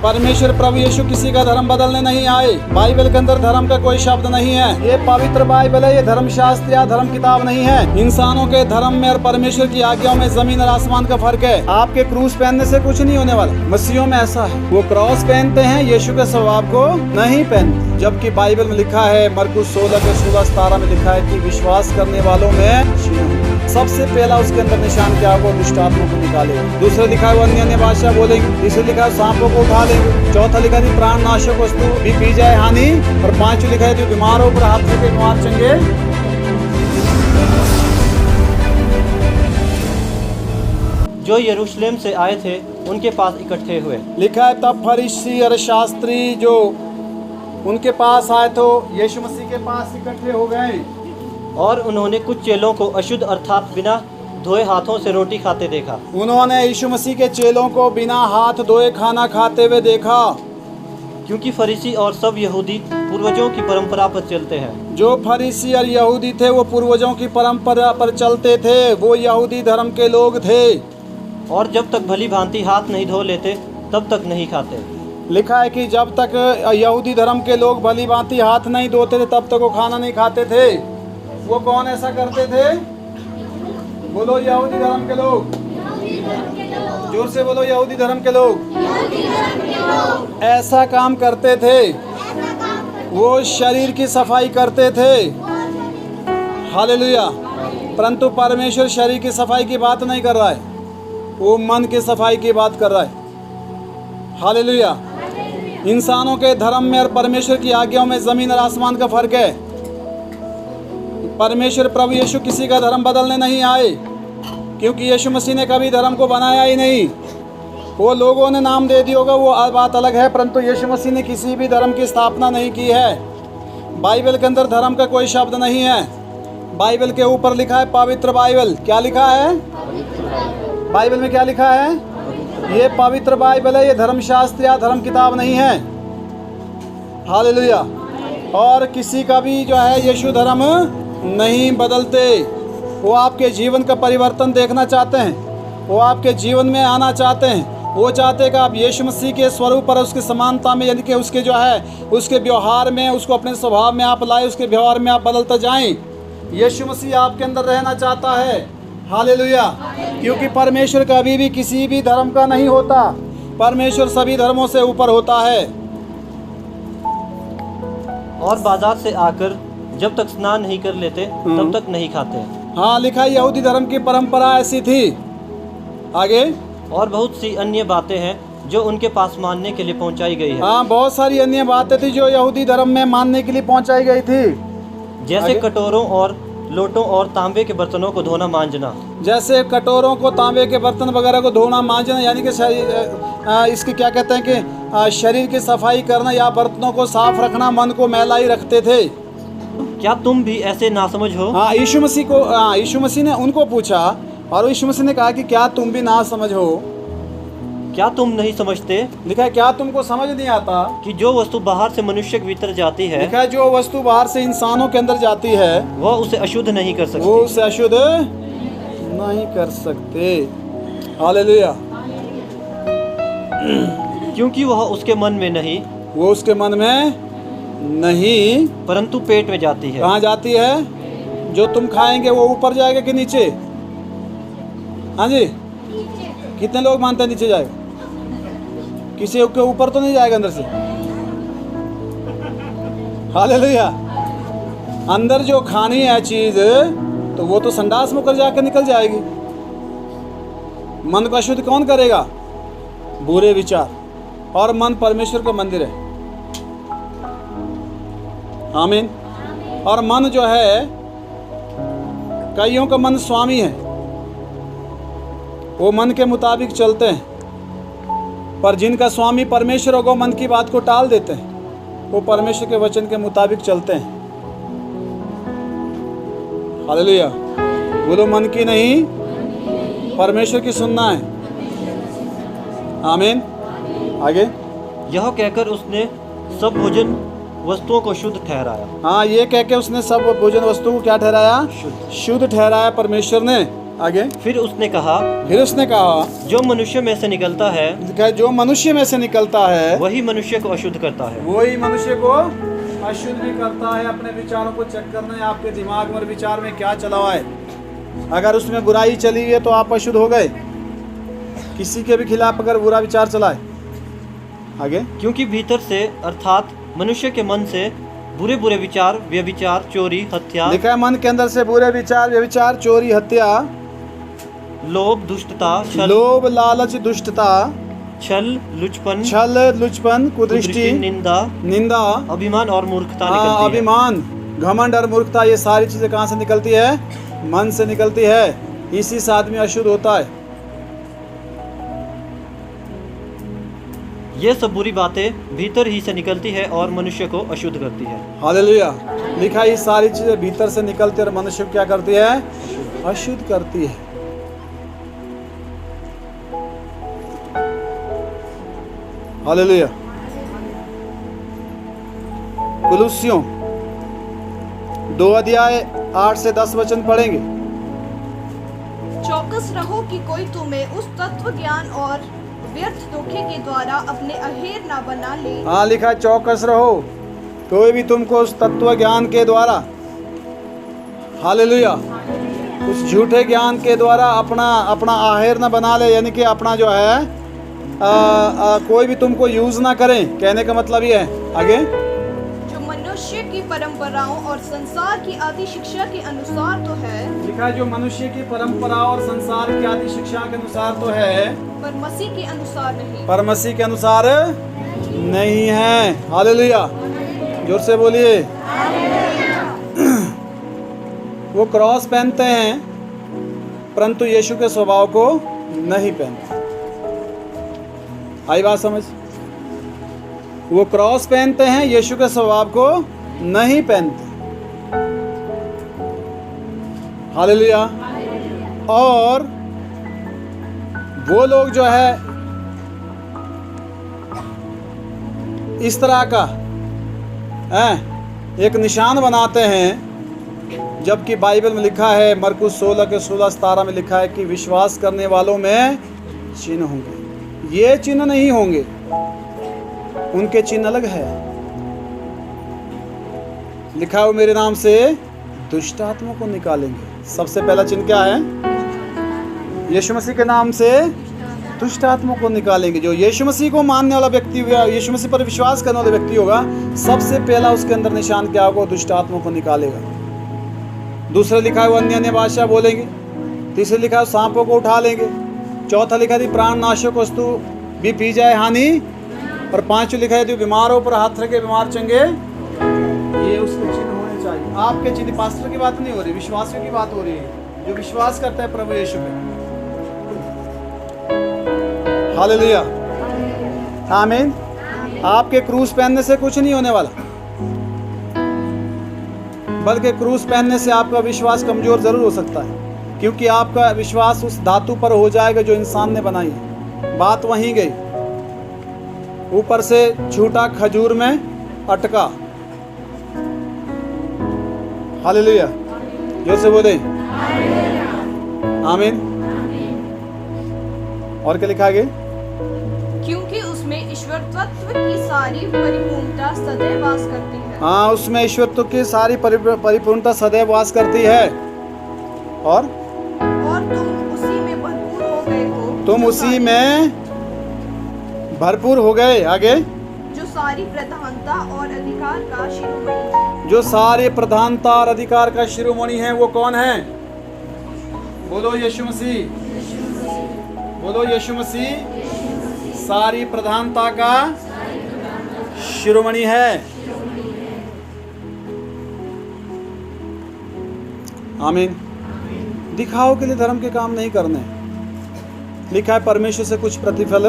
परमेश्वर प्रभु यीशु किसी का धर्म बदलने नहीं आए। बाइबल के अंदर धर्म का कोई शब्द नहीं है। ये पवित्र बाइबल है, ये धर्म शास्त्र या धर्म किताब नहीं है। इंसानों के धर्म में और परमेश्वर की आज्ञाओं में जमीन और आसमान का फर्क है। आपके क्रूस पहनने से कुछ नहीं होने वाला। मसीहों में ऐसा है, वो क्रॉस पहनते हैं, यीशु के स्वभाव को नहीं पहनते। जबकि बाइबल में लिखा है, मरकुस 16:16-17 में लिखा है कि विश्वास करने वालों में सबसे पहला उसके अंदर निशान क्या होगा, दुष्ट आत्मा को निकालेगा। दूसरा लिखा है वो अन्य भाषा बोलेंगे। तीसरा लिखा है सांपों को उठा लेंगे। चौथा लिखा है प्राण नाशक वस्तु भी पी जाए हानि। और पांचवा लिखा है जो बीमार हो पर हाथ से बीमार चंगे। जो यरूशलेम से आए थे उनके पास इकट्ठे हुए। लिखा है तब फरीसी और शास्त्री जो उनके पास आए तो यीशु मसीह के पास इकट्ठे हो गए। और उन्होंने कुछ चेलों को अशुद्ध अर्थात बिना धोए हाथों से रोटी खाते देखा। उन्होंने यीशु मसीह के चेलों को बिना हाथ धोए खाना खाते हुए देखा। क्योंकि फरीसी और सब यहूदी पूर्वजों की परंपरा पर चलते हैं। जो फरीसी और यहूदी थे वो पूर्वजों की परंपरा पर चलते थे, वो यहूदी धर्म के लोग थे। और जब तक भली भांति हाथ नहीं धो लेते तब तक नहीं खाते। लिखा है कि जब तक यहूदी धर्म के लोग भली भांति हाथ नहीं धोते थे तब तक वो खाना नहीं खाते थे। वो कौन ऐसा करते थे? बोलो यहूदी धर्म के लोग। जोर से बोलो यहूदी धर्म के लोग। ऐसा काम करते थे। वो शरीर की सफाई करते थे। हालेलुया। परंतु परमेश्वर शरीर की सफाई की बात नहीं कर रहा है, वो मन की सफाई की बात कर रहा है। हालेलुया। इंसानों के धर्म में और परमेश्वर की आज्ञाओं में जमीन और आसमान का फर्क है। परमेश्वर प्रभु यीशु किसी का धर्म बदलने नहीं आए, क्योंकि यीशु मसीह ने कभी धर्म को बनाया ही नहीं। वो लोगों ने नाम दे दिया होगा, वो बात अलग है, परंतु यीशु मसीह ने किसी भी धर्म की स्थापना नहीं की है। बाइबल के अंदर धर्म का कोई शब्द नहीं है। बाइबल के ऊपर लिखा है पवित्र बाइबल। क्या लिखा है बाइबल में? क्या लिखा है? ये पवित्र बाइबल है, ये धर्म शास्त्र या धर्म किताब नहीं है। हालेलुया। और किसी का भी जो है यीशु धर्म नहीं बदलते। वो आपके जीवन का परिवर्तन देखना चाहते हैं, वो आपके जीवन में आना चाहते हैं। वो चाहते हैं कि आप यीशु मसीह के स्वरूप पर, उसकी समानता में, यानी कि उसके जो है उसके व्यवहार में, उसको अपने स्वभाव में आप लाए, उसके व्यवहार में आप बदलते जाएं। यीशु मसीह आपके अंदर रहना चाहता है। हालेलुया। क्योंकि परमेश्वर कभी भी किसी भी धर्म का नहीं होता। परमेश्वर सभी धर्मों से ऊपर होता है। और बाजार से आकर जब तक स्नान नहीं कर लेते तब तक नहीं खाते। हाँ, लिखा है यहूदी धर्म की परंपरा ऐसी थी। आगे और बहुत सी अन्य बातें हैं जो उनके पास मानने के लिए पहुंचाई गई है। हाँ, बहुत सारी अन्य बातें थी जो यहूदी धर्म में मानने के लिए पहुंचाई गई थी। जैसे कटोरों और लोटों और तांबे के बर्तनों को धोना मांजना। जैसे कटोरों को, तांबे के बर्तन वगैरह को धोना मांजना, यानी कि इसकी क्या कहते हैं कि शरीर की सफाई करना या बर्तनों को साफ रखना, मन को मैला ही रखते थे। क्या तुम भी ऐसे नासमझ हो? हाँ, यीशु मसीह ने उनको पूछा और यीशु मसीह ने कहा कि क्या तुम भी नासमझ हो? क्या तुम नहीं समझते? लिखा है क्या तुमको समझ नहीं आता कि जो वस्तु बाहर से मनुष्य के भीतर जाती है, लिखा है जो वस्तु बाहर से इंसानों के अंदर जाती है वह उसे अशुद्ध नहीं कर सकती। वो उसे अशुद्ध नहीं कर सकते। हालेलुया। क्योंकि वह उसके मन में नहीं, वो उसके मन में नहीं, परंतु पेट में जाती है। कहाँ जाती है? जो तुम खाएंगे वो ऊपर जाएगा कि नीचे? हाँ जी, कितने लोग मानते हैं नीचे जाएगा? किसी के ऊपर तो नहीं जाएगा अंदर से। हालेलुया। अंदर जो खानी है चीज तो वो तो संडास में कर जाकर निकल जाएगी। मन को अशुद्ध कौन करेगा? बुरे विचार। और मन परमेश्वर का मंदिर है। आमीन। और मन जो है, कईयों का मन स्वामी है, वो मन के मुताबिक चलते हैं। पर जिनका स्वामी परमेश्वर होगा, मन की बात को टाल देते हैं, वो परमेश्वर के वचन के मुताबिक चलते हैं। हालेलुया। बोलो मन की नहीं, परमेश्वर की सुनना है। आमीन। आगे यह कहकर उसने सब भोजन वस्तुओं को शुद्ध ठहराया। हाँ, ये कह के उसने सब भोजन वस्तु को क्या ठहराया? शुद्ध ठहराया परमेश्वर ने। आगे फिर उसने कहा, फिर उसने कहा जो मनुष्य में से निकलता है जो मनुष्य में से निकलता है वही मनुष्य को अशुद्ध करता है। वही मनुष्य को अशुद्ध भी करता है। अपने विचारों को चेक करना है, आपके दिमाग में और विचार में क्या चला हुआ है। अगर उसमें बुराई चली है तो आप अशुद्ध हो गए। किसी के भी खिलाफ अगर बुरा विचार चला है, आगे क्योंकि भीतर से अर्थात मनुष्य के मन से बुरे बुरे विचार, व्यभिचार, चोरी, हत्या, लिखा है मन के अंदर से बुरे विचार, व्यभिचार, चोरी, हत्या, लोभ, दुष्टता, छल, लोभ, लालच, दुष्टता, छल, लुचपन, कुदृष्टि, निंदा, अभिमान और मूर्खता निकलती है। अभिमान, घमंड और मूर्खता, ये सारी चीजें कहाँ से निकलती है? मन से निकलती है। इसी से आदमी अशुद्ध होता है। ये सब बुरी बातें भीतर ही से निकलती है और मनुष्य को अशुद्ध करती है। हालेलुया। लिखा है ये सारी चीजें भीतर से निकलती है और मनुष्य को क्या करती है? अशुद्ध करती है। हालेलुया। कुलुस्सियों 2 अध्याय 8 से 10 वचन पढ़ेंगे। चौकस रहो कि कोई तुम्हें उस तत्व ज्ञान और व्यर्थ धोखे के द्वारा अपने अहेर न बना ले। हाँ, लिखा है चौकस रहो, कोई भी तुमको उस तत्व ज्ञान के द्वारा, हालेलुया, उस झूठे ज्ञान के द्वारा अपना आहेर न बना ले। यानी कि अपना जो है कोई भी तुमको यूज ना करें। कहने का मतलब ये है, आगे, जो मनुष्य की परंपराओं और संसार की आदि शिक्षा के अनुसार तो है, लिखा है जो मनुष्य की परंपरा और संसार की आदि शिक्षा के अनुसार तो है, पर मसीह के अनुसार नहीं। पर मसीह के अनुसार नहीं है। हालेलुया, जोर से बोलिए। वो क्रॉस पहनते हैं परंतु यीशु के स्वभाव को नहीं पहनते। आई बात समझ? वो क्रॉस पहनते हैं, यीशु के स्वभाव को नहीं पहनते। हालेलुया। और वो लोग जो है इस तरह का एक निशान बनाते हैं, जबकि बाइबल में लिखा है, मरकुस 16 के 16-17 में लिखा है कि विश्वास करने वालों में चिन्ह होंगे। ये चिन्ह नहीं होंगे, उनके चिन्ह अलग है। लिखा हो मेरे नाम से दुष्ट आत्मा को निकालेंगे। सबसे पहला चिन्ह क्या है? यीशु मसीह के नाम से दुष्ट आत्मा को निकालेंगे। जो यीशु मसीह को मानने वाला व्यक्ति होगा, यीशु मसीह पर विश्वास करने वाला व्यक्ति होगा, सबसे पहला उसके अंदर निशान क्या होगा? दुष्ट आत्मा को निकालेगा। दूसरा लिखा है वो अन्य भाषा बोलेंगे। तीसरा लिखा है सांपों को उठा लेंगे। चौथा लिखा है प्राण नाशक वस्तु भी पी जाए हानि। और 5 लिखा है जो बीमारों पर हाथ रखे बीमार चंगे। ये उसके चिन्ह होने चाहिए। आपके चिन्ह, पास्टर की बात नहीं हो रही, विश्वासियों की बात हो रही है, जो विश्वास करता है प्रभु यीशु पे। हालेलुया, आमीन। आपके क्रूस पहनने से कुछ नहीं होने वाला, बल्कि क्रूस पहनने से आपका विश्वास कमजोर जरूर हो सकता है, क्योंकि आपका विश्वास उस धातु पर हो जाएगा जो इंसान ने बनाई है। बात वहीं गई, ऊपर से छूटा खजूर में अटका। हालेलुया, जोर से बोले आमीन। और क्या लिखा आगे? क्योंकि उसमें ईश्वर तत्व की सारी परिपूर्णता सदैव वास करती है। हाँ, उसमें ईश्वरत्व की सारी परिपूर्णता सदैव वास करती है। और तुम उसी में भरपूर हो गए हो। तुम उसी में भरपूर हो गए। आगे, जो सारी प्रधानता और अधिकार का शिरोमणि है। जो सारे प्रधानता और अधिकार का शिरोमणि है, वो कौन है? बोलो यीशु मसीह। बोलो यीशु मसीह सारी प्रधानता का शिरोमणि है। आमीन। दिखाओ के लिए धर्म के काम नहीं करने। लिखा है परमेश्वर से कुछ प्रतिफल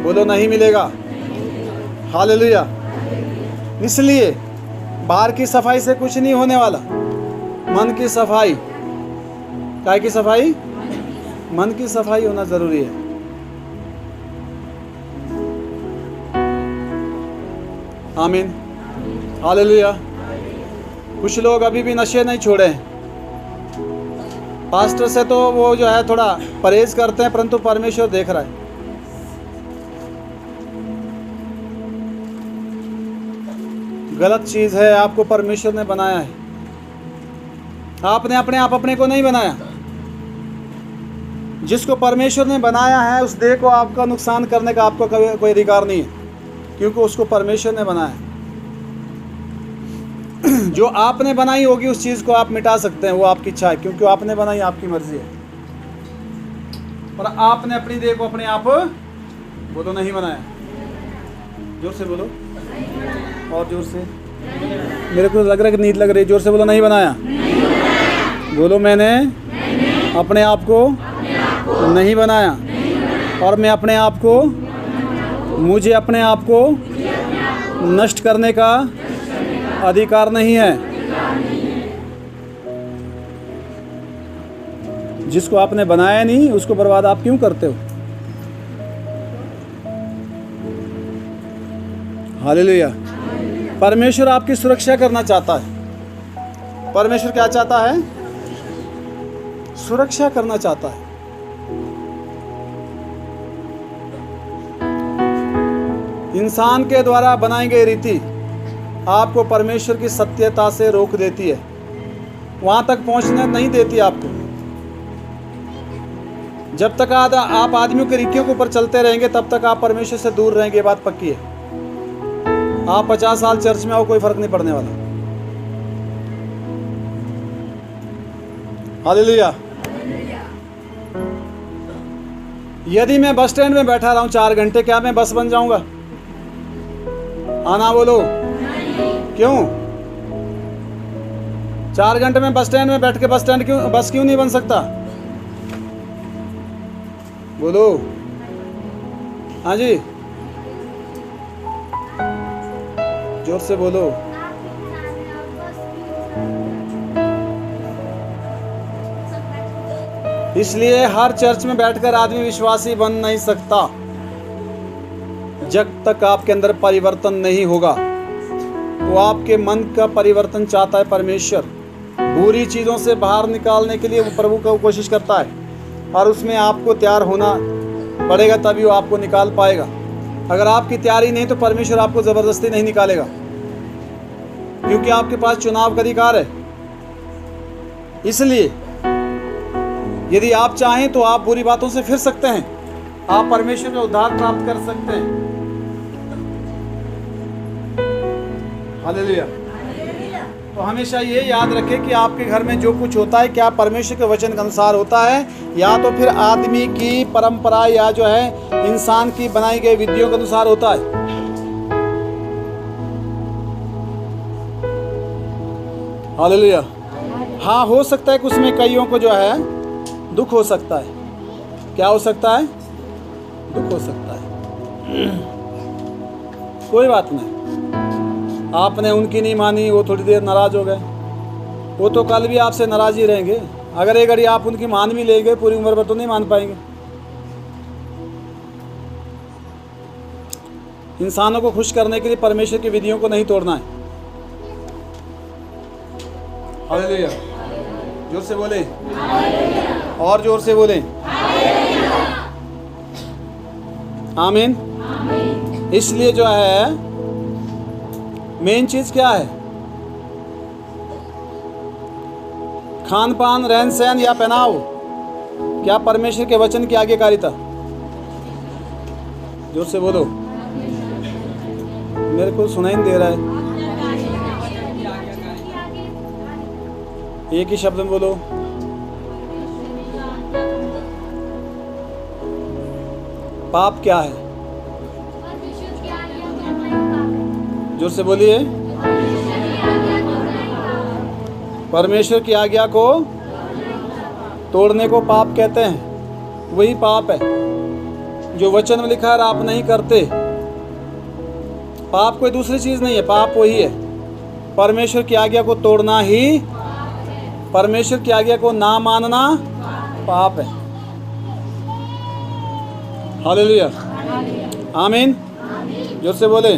बोलो नहीं मिलेगा। हालेलुया। इसलिए बाहर की सफाई से कुछ नहीं होने वाला। मन की सफाई, काय की सफाई? मन की सफाई होना जरूरी है। आमीन। हालेलुया। कुछ लोग अभी भी नशे नहीं छोड़े, पास्टर से तो वो जो है थोड़ा परहेज करते हैं, परंतु परमेश्वर देख रहा है। गलत चीज़ है, आपको परमेश्वर ने बनाया है, आपने अपने आप अपने को नहीं बनाया। जिसको परमेश्वर ने बनाया है उस देह को आपका नुकसान करने का आपको कोई अधिकार नहीं है, क्योंकि उसको परमेश्वर ने बनाया है। जो आपने बनाई होगी उस चीज़ को आप मिटा सकते हैं, वो आपकी इच्छा है, क्योंकि आपने बनाई, आपकी मर्जी है। और आपने अपनी देह को अपने आप बोलो नहीं बनाया। जोर से बोलो, और जोर से। मेरे को लग रहा है कि नींद लग रही है। जोर से बोलो, नहीं बनाया। बोलो, मैंने अपने आप को नहीं बनाया, और मैं अपने आप को, मुझे अपने आप को नष्ट करने का अधिकार नहीं है। जिसको आपने बनाया नहीं उसको बर्बाद आप क्यों करते हो? हालेलुया। परमेश्वर आपकी सुरक्षा करना चाहता है। परमेश्वर क्या चाहता है? सुरक्षा करना चाहता है। इंसान के द्वारा बनाई गई रीति आपको परमेश्वर की सत्यता से रोक देती है, वहां तक पहुंचने नहीं देती आपको। जब तक आप आदमियों की रीतियों के ऊपर चलते रहेंगे तब तक आप परमेश्वर से दूर रहेंगे। ये बात पक्की है। आप 50 साल चर्च में आओ, कोई फर्क नहीं पड़ने वाला। हालेलुया। यदि मैं बस स्टैंड में बैठा रहा हूं 4 घंटे, क्या मैं बस बन जाऊंगा? आना बोलो। क्यों? 4 घंटे में बस स्टैंड में बैठ के बस क्यों नहीं बन सकता? बोलो। हाँ जी, जोर से बोलो। इसलिए हर चर्च में बैठकर आदमी विश्वासी बन नहीं सकता जब तक आपके अंदर परिवर्तन नहीं होगा। वो आपके मन का परिवर्तन चाहता है परमेश्वर। बुरी चीज़ों से बाहर निकालने के लिए वो प्रभु को कोशिश करता है, और उसमें आपको तैयार होना पड़ेगा, तभी वो आपको निकाल पाएगा। अगर आपकी तैयारी नहीं तो परमेश्वर आपको ज़बरदस्ती नहीं निकालेगा, क्योंकि आपके पास चुनाव का अधिकार है। इसलिए यदि आप चाहें तो आप बुरी बातों से फिर सकते हैं, आप परमेश्वर का उद्धार प्राप्त कर सकते हैं। हालेलुया। तो हमेशा ये याद रखें कि आपके घर में जो कुछ होता है क्या परमेश्वर के वचन के अनुसार होता है, या तो फिर आदमी की परंपरा या जो है इंसान की बनाई गई विधियों के अनुसार होता है। हालेलुया। हाँ, हो सकता है कि उसमें कईयों को जो है दुख हो सकता है। क्या हो सकता है? दुख हो सकता है। कोई बात नहीं, आपने उनकी नहीं मानी, वो थोड़ी देर नाराज हो गए, वो तो कल भी आपसे नाराज ही रहेंगे। अगर एक घड़ी आप उनकी मान भी लेंगे, पूरी उम्र भर तो नहीं मान पाएंगे। इंसानों को खुश करने के लिए परमेश्वर की विधियों को नहीं तोड़ना है। हालेलुया। जोर से बोले, और जोर से बोले। आमीन। इसलिए जो है मेन चीज क्या है? खान पान, रहन सहन या पहनाव, क्या परमेश्वर के वचन की आज्ञाकारिता? जोर से बोलो, मेरे को सुनाई नहीं दे रहा है। एक ही शब्द में बोलो। पाप क्या है? जोर से बोलिए। परमेश्वर की आज्ञा को तोड़ने को पाप कहते हैं। वही पाप है जो वचन में लिखा है, आप नहीं करते। पाप कोई दूसरी चीज नहीं है, पाप वही है। परमेश्वर की आज्ञा को तोड़ना ही, परमेश्वर की आज्ञा को ना मानना पाप है। हालेलुया। आमीन। जोर से बोले।